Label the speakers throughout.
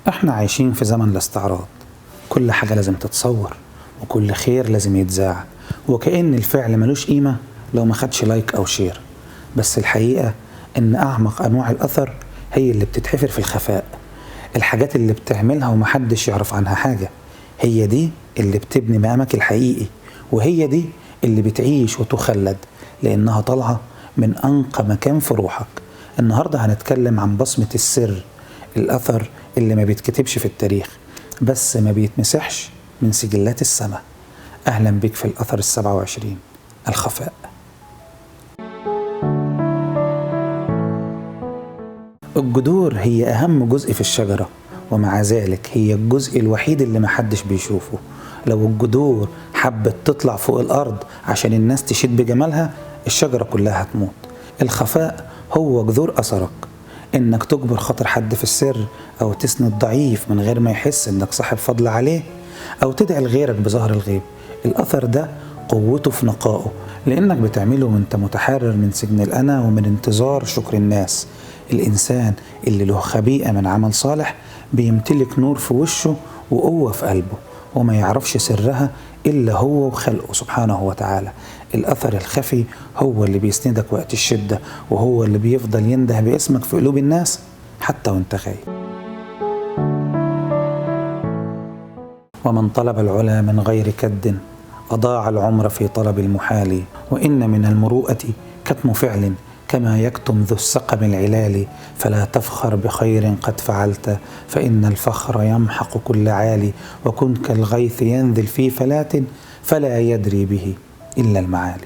Speaker 1: احنا عايشين في زمن الاستعراض، كل حاجة لازم تتصور وكل خير لازم يتذاع، وكأن الفعل ملوش قيمة لو ما خدش لايك أو شير. بس الحقيقة إن أعمق أنواع الأثر هي اللي بتتحفر في الخفاء، الحاجات اللي بتعملها ومحدش يعرف عنها حاجة، هي دي اللي بتبني مقامك الحقيقي، وهي دي اللي بتعيش وتخلد لأنها طالعة من أنقى مكان في روحك. النهاردة هنتكلم عن بصمة السر، الأثر اللي ما بيتكتبش في التاريخ بس ما بيتمسحش من سجلات السماء. أهلا بك في الأثر 27، الخفاء. الجذور هي أهم جزء في الشجرة، ومع ذلك هي الجزء الوحيد اللي محدش بيشوفه. لو الجذور حبت تطلع فوق الأرض عشان الناس تشيد بجمالها، الشجرة كلها هتموت. الخفاء هو جذور أثرك، إنك تجبر خاطر حد في السر، أو تسند ضعيف من غير ما يحس إنك صاحب فضل عليه، أو تدعي لغيرك بظهر الغيب. الأثر ده قوته في نقائه، لأنك بتعمله وانت متحرر من سجن الأنا ومن انتظار شكر الناس. الإنسان اللي له خبيئة من عمل صالح بيمتلك نور في وشه وقوة في قلبه، وما يعرفش سرها إلا هو وخلقه سبحانه وتعالى. الأثر الخفي هو اللي بيسندك وقت الشدة، وهو اللي بيفضل ينده باسمك في قلوب الناس حتى وانت خايف. ومن طلب العلا من غير كد أضاع العمر في طلب المحال، وإن من المروءة كتم فعل كما يكتم ذو السقم العلال. فلا تفخر بخير قد فعلت، فإن الفخر يمحق كل عالي. وكن كالغيث ينزل في فلاة فلا يدري به إلا المعالي.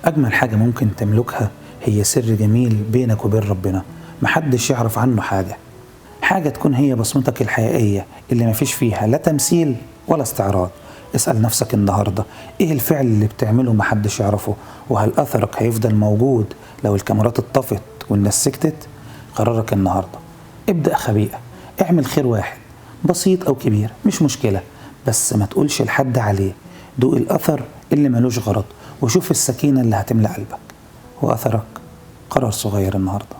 Speaker 1: أجمل حاجة ممكن تملكها هي سر جميل بينك وبين ربنا محدش يعرف عنه حاجة تكون هي بصمتك الحقيقية اللي مفيش فيها لا تمثيل ولا استعراض. اسأل نفسك النهاردة، ايه الفعل اللي بتعمله محدش يعرفه؟ وهل أثرك هيفضل موجود لو الكاميرات اتطفت والناس سكتت؟ قرارك النهاردة. ابدأ خبيئة، اعمل خير واحد بسيط أو كبير مش مشكلة، بس ما تقولش لحد عليه. دوق الأثر اللي ملوش غرض، وشوف السكينة اللي هتملى قلبك. وأثرك قرار صغير النهاردة.